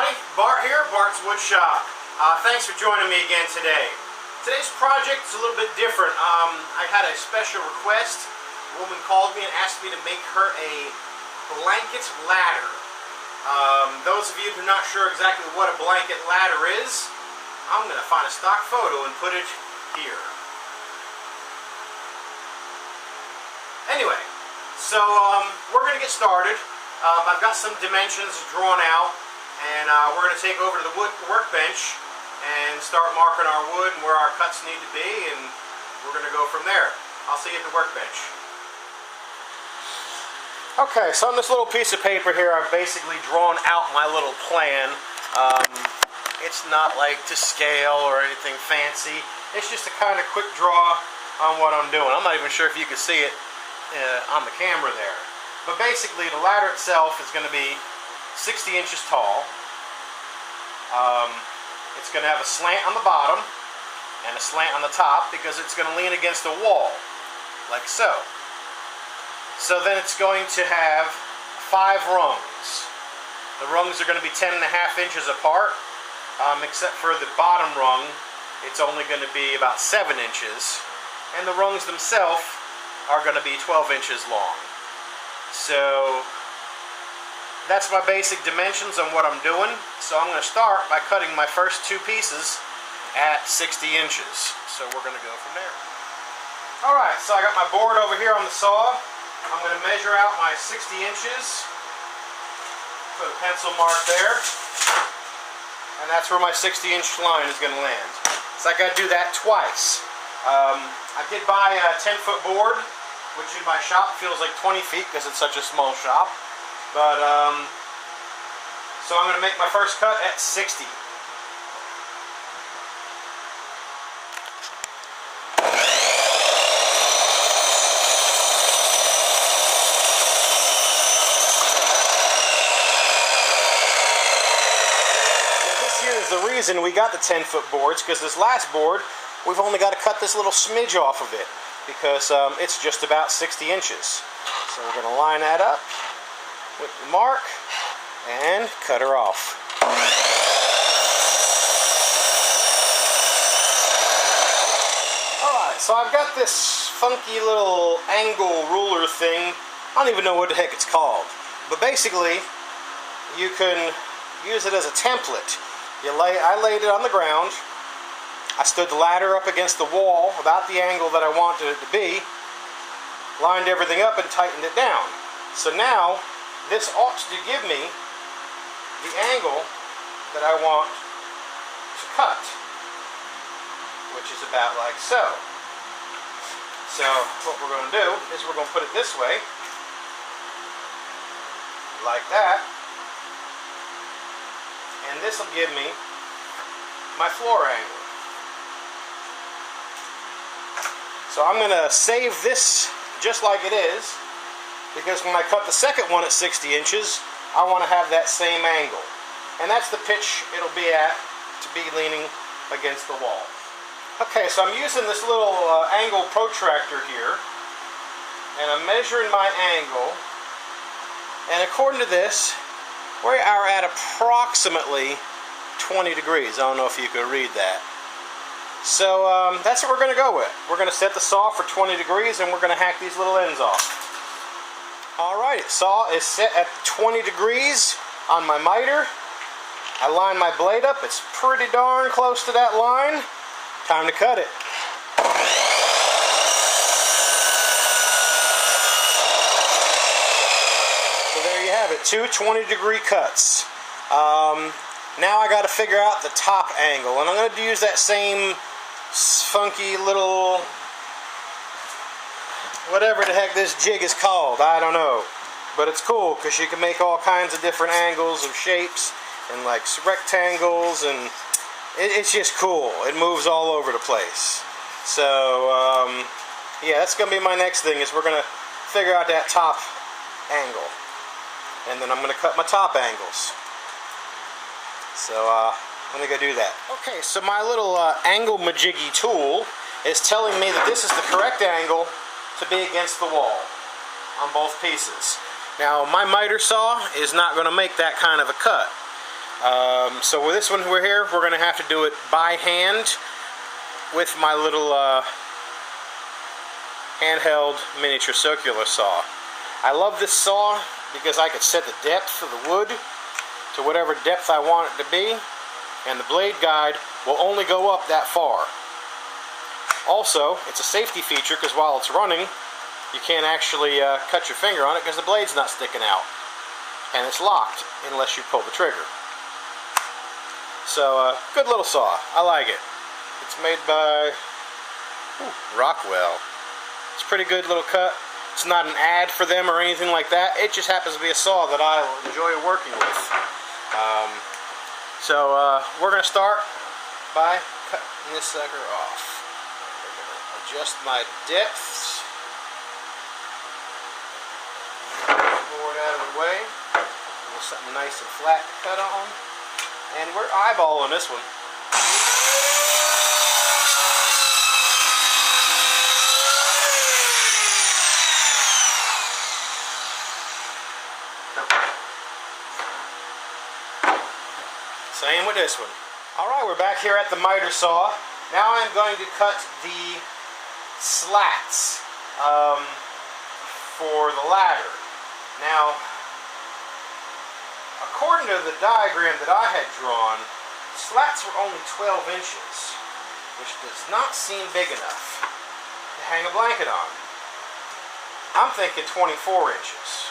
everybody, Bart here, Bart's Woodshop. Thanks for joining me again today. Today's project is a little bit different. I had a special request. A woman called me and asked me to make her a blanket ladder. Those of you who are not sure exactly what a blanket ladder is, I'm going to find a stock photo and put it here. Anyway, so we're going to get started. I've got some dimensions drawn out, and we're going to take over to the workbench and start marking our wood and where our cuts need to be, and we're going to go from there. I'll see you at the workbench. Okay, so on this little piece of paper here, I've basically drawn out my little plan. It's not like to scale or anything fancy. It's just a kind of quick draw on what I'm doing. I'm not even sure if you can see it on the camera there. But basically, the ladder itself is going to be 60 inches tall. It's going to have a slant on the bottom and a slant on the top because it's going to lean against a wall, like so. So then it's going to have 5 rungs. The rungs are going to be 10.5 inches apart, except for the bottom rung, it's only going to be about 7 inches. And the rungs themselves are going to be 12 inches long. So that's my basic dimensions on what I'm doing. So I'm going to start by cutting my first 2 pieces at 60 inches. So we're going to go from there. Alright, so I got my board over here on the saw. I'm going to measure out my 60 inches. Put a pencil mark there. And that's where my 60-inch line is going to land. So I got to do that twice. I did buy a 10-foot board, which in my shop feels like 20 feet because it's such a small shop. But, so I'm going to make my first cut at 60. Now this here is the reason we got the 10-foot boards, because this last board, we've only got to cut this little smidge off of it, because it's just about 60 inches. So we're going to line that up with the mark and cut her off. Alright, so I've got this funky little angle ruler thing. I don't even know what the heck it's called. But basically, you can use it as a template. I laid it on the ground. I stood the ladder up against the wall about the angle that I wanted it to be, lined everything up and tightened it down. So now, this ought to give me the angle that I want to cut, which is about like so. So what we're going to do is we're going to put it this way, like that, and this will give me my floor angle. So I'm going to save this just like it is, because when I cut the second one at 60 inches, I want to have that same angle. And that's the pitch it'll be at to be leaning against the wall. Okay, so I'm using this little angle protractor here, and I'm measuring my angle. And according to this, we are at approximately 20 degrees. I don't know if you could read that. So that's what we're going to go with. We're going to set the saw for 20 degrees and we're going to hack these little ends off. Alright, saw is set at 20 degrees on my miter. I line my blade up. It's pretty darn close to that line. Time to cut it. So there you have it, 2 20-degree cuts. Now I got to figure out the top angle, and I'm going to use that same funky little, whatever the heck this jig is called, I don't know, but it's cool because you can make all kinds of different angles and shapes and like rectangles, and it's just cool. It moves all over the place. So yeah, that's going to be my next thing, is we're going to figure out that top angle, and then I'm going to cut my top angles. So let me go do that. Okay, so my little angle majiggy tool is telling me that this is the correct angle to be against the wall on both pieces. Now my miter saw is not going to make that kind of a cut. So with this one we're going to have to do it by hand with my little handheld miniature circular saw. I love this saw because I could set the depth of the wood to whatever depth I want it to be, and the blade guide will only go up that far. Also, it's a safety feature because while it's running, you can't actually cut your finger on it because the blade's not sticking out, and it's locked unless you pull the trigger. So, good little saw. I like it. It's made by Rockwell. It's a pretty good little cut. It's not an ad for them or anything like that. It just happens to be a saw that I enjoy working with. We're going to start by cutting this sucker off. We're going to adjust my depths. Board out of the way. Get something nice and flat to cut on. And we're eyeballing this one. Same with this one. Alright, we're back here at the miter saw. Now I'm going to cut the slats for the ladder. Now, according to the diagram that I had drawn, slats were only 12 inches, which does not seem big enough to hang a blanket on. I'm thinking 24 inches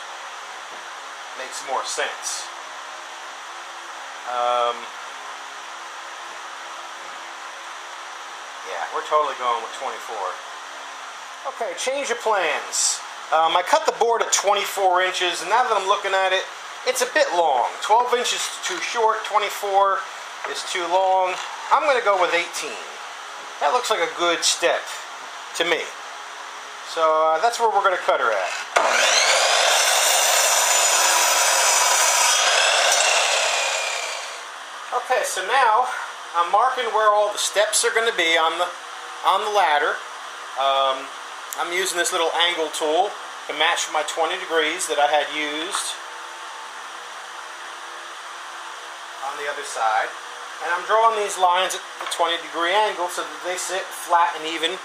makes more sense. Yeah, we're totally going with 24. Okay, change of plans. I cut the board at 24 inches, and now that I'm looking at it, it's a bit long. 12 inches is too short, 24 is too long. I'm going to go with 18. That looks like a good step to me. So that's where we're going to cut her at. Okay, so now I'm marking where all the steps are going to be on the ladder. I'm using this little angle tool to match my 20 degrees that I had used on the other side. And I'm drawing these lines at the 20-degree angle so that they sit flat and even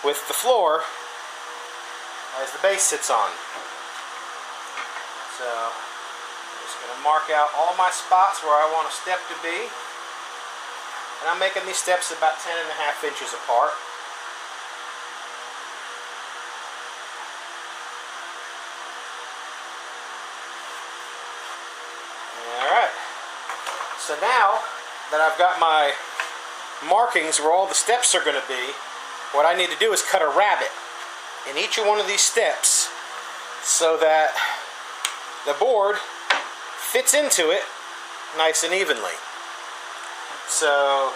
with the floor as the base sits on. So I'm just going to mark out all my spots where I want a step to be. And I'm making these steps about 10.5 inches apart. Alright. So now that I've got my markings where all the steps are going to be, what I need to do is cut a rabbet in each one of these steps so that the board fits into it nice and evenly. So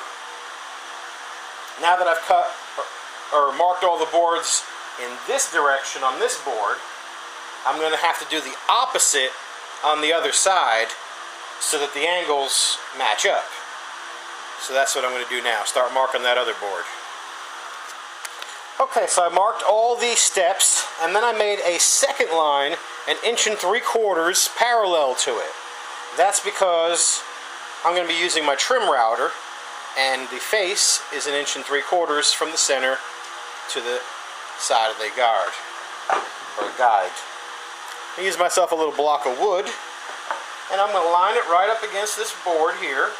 now that I've cut or marked all the boards in this direction on this board, I'm going to have to do the opposite on the other side so that the angles match up. So that's what I'm going to do now, start marking that other board. Okay, so I marked all these steps, and then I made a second line 1 3/4 inches parallel to it. That's because I'm going to be using my trim router, and the face is 1 3/4 inches from the center to the side of the guard, or guide. I use myself a little block of wood, and I'm going to line it right up against this board here,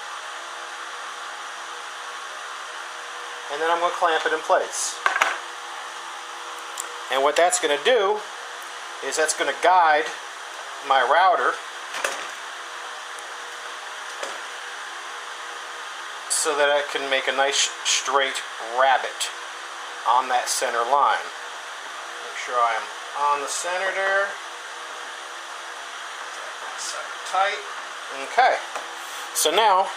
and then I'm going to clamp it in place. And what that's going to do is that's going to guide my router so that I can make a nice straight rabbet on that center line. Make sure I am on the center there. Tight. Okay. So now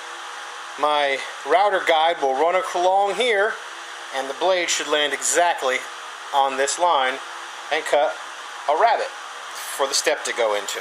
my router guide will run along here, and the blade should land exactly on this line and cut a rabbet for the step to go into.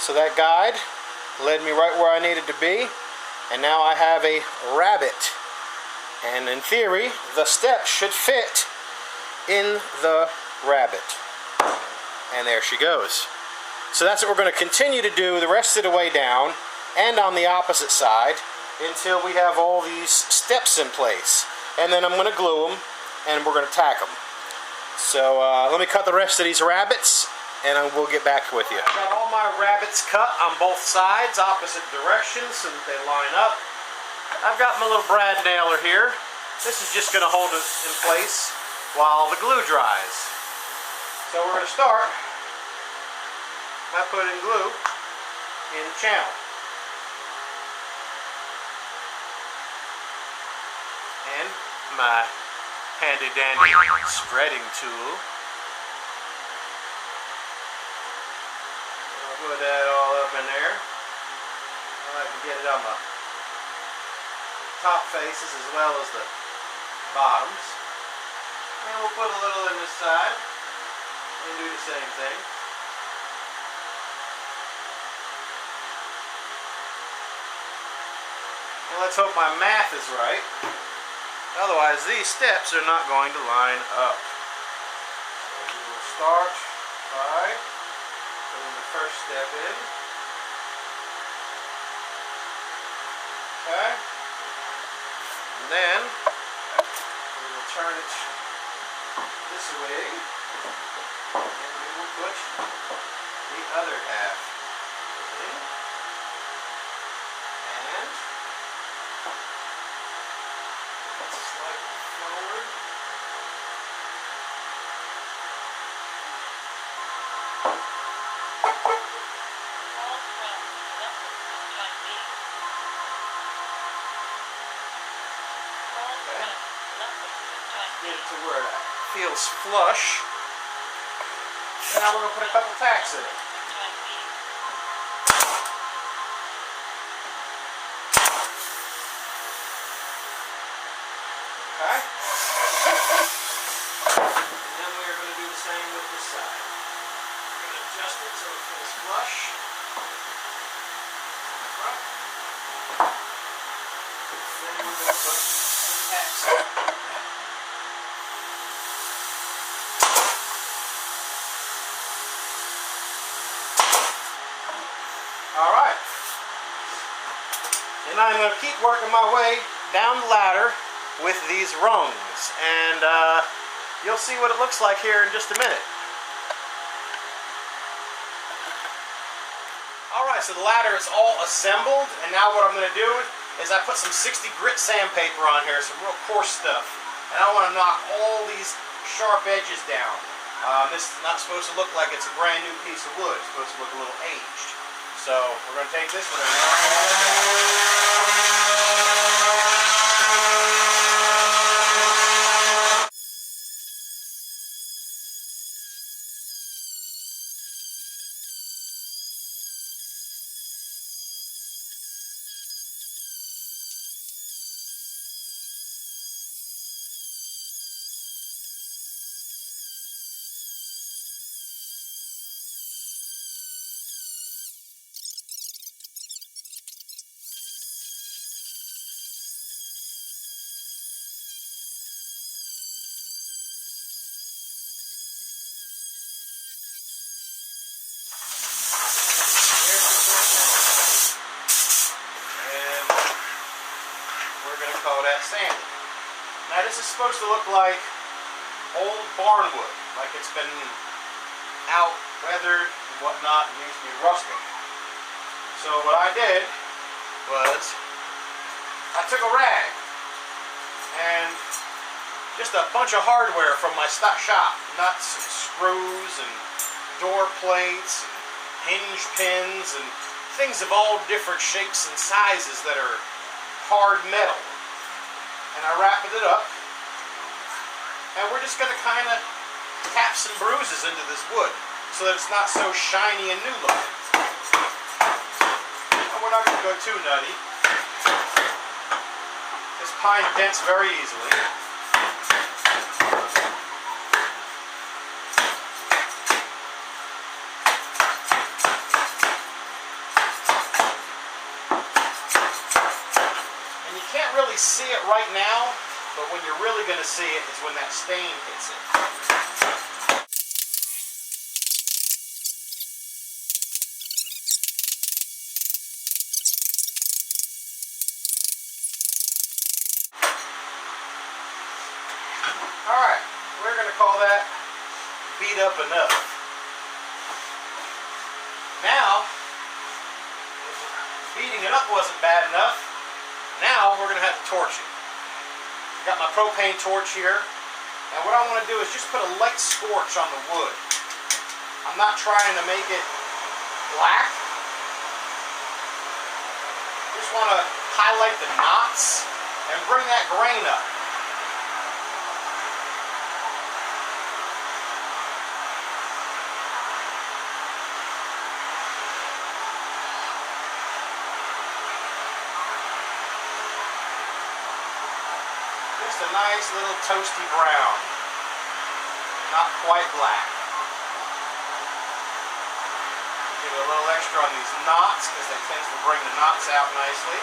So that guide led me right where I needed to be, and now I have a rabbit. And in theory, the steps should fit in the rabbit. And there she goes. So that's what we're going to continue to do the rest of the way down and on the opposite side until we have all these steps in place. And then I'm going to glue them and we're going to tack them. So let me cut the rest of these rabbits and we'll get back with you. I've got all my rabbits cut on both sides, opposite directions, so that they line up. I've got my little brad nailer here. This is just going to hold it in place while the glue dries. So we're going to start by putting glue in the channel. And my handy dandy spreading tool. I'll put that all up in there. I like to get it on the top faces as well as the bottoms. And we'll put a little in this side and do the same thing. And let's hope my math is right. Otherwise, these steps are not going to line up. So we will start by putting the first step in. Okay. And then we will turn it this way. And we will put the other half in. And slightly forward. Okay. Get it to where it feels flush. And now we're going to put a couple tacks in it. Okay. And then we are going to do the same with this side. We're going to adjust it so it feels flush. Front. And then we're going to put some tacks in it. Alright. And I'm going to keep working my way down the ladder with these rungs, and you'll see what it looks like here in just a minute. Alright, so the ladder is all assembled, and now what I'm going to do is I put some 60 grit sandpaper on here, some real coarse stuff, and I want to knock all these sharp edges down. This is not supposed to look like it's a brand new piece of wood. It's supposed to look a little aged. So we're going to take this, we're going to knock it all down. Call that sanded. Now this is supposed to look like old barn wood, like it's been out, weathered, and whatnot, and needs to be rustic. So what I did was I took a rag and just a bunch of hardware from my stock shop, nuts and screws and door plates and hinge pins and things of all different shapes and sizes that are hard metal. And I wrapped it up, and we're just going to kind of tap some bruises into this wood so that it's not so shiny and new looking. And we're not going to go too nutty. This pine dents very easily. really see it right now, but when you're really going to see it is when that stain hits it. Alright, we're going to call that beat up enough. Now, if beating it up wasn't bad enough, now we're going to have to torch it. Got my propane torch here, and what I want to do is just put a light scorch on the wood. I'm not trying to make it black. Just want to highlight the knots and bring that grain up. Just a nice little toasty brown. Not quite black. Give it a little extra on these knots because that tends to bring the knots out nicely.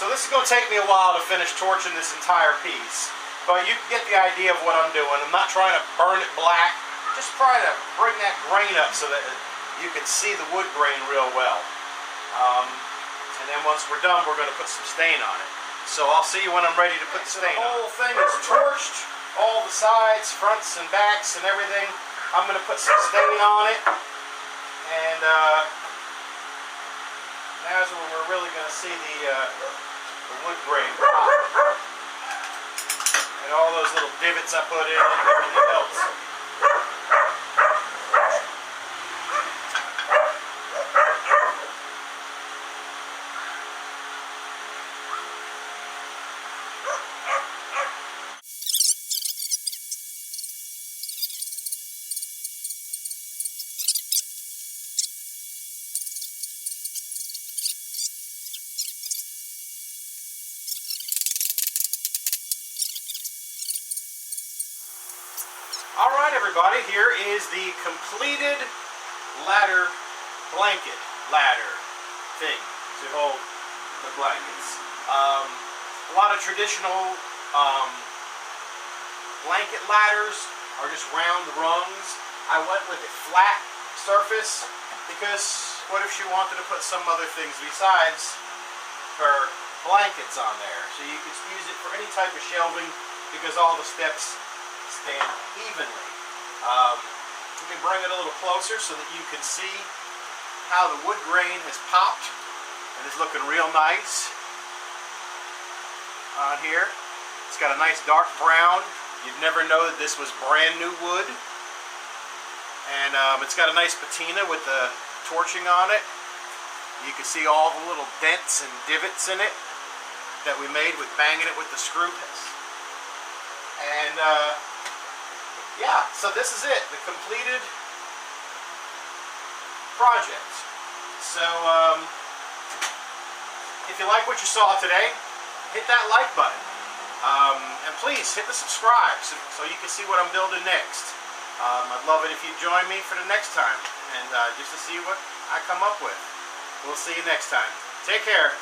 So this is going to take me a while to finish torching this entire piece, but you can get the idea of what I'm doing. I'm not trying to burn it black, just trying to bring that grain up so that you can see the wood grain real well. And then once we're done, we're going to put some stain on it. So I'll see you when I'm ready to put the stain on. The whole thing is torched, all the sides, fronts and backs and everything. I'm going to put some stain on it, and now's when we're really going to see the wood grain pop. And all those little divots I put in and everything else. Alright everybody, here is the completed ladder, blanket ladder thing to hold the blankets. A lot of traditional blanket ladders are just round rungs. I went with a flat surface because what if she wanted to put some other things besides her blankets on there? So you could use it for any type of shelving because all the steps stand evenly. Let me bring it a little closer so that you can see how the wood grain has popped and is looking real nice on here. It's got a nice dark brown. You'd never know that this was brand new wood. And it's got a nice patina with the torching on it. You can see all the little dents and divots in it that we made with banging it with the screw piece. And yeah, so this is it, the completed project. So if you like what you saw today, hit that like button. And please hit the subscribe so you can see what I'm building next. I'd love it if you join me for the next time and just to see what I come up with. We'll see you next time. Take care.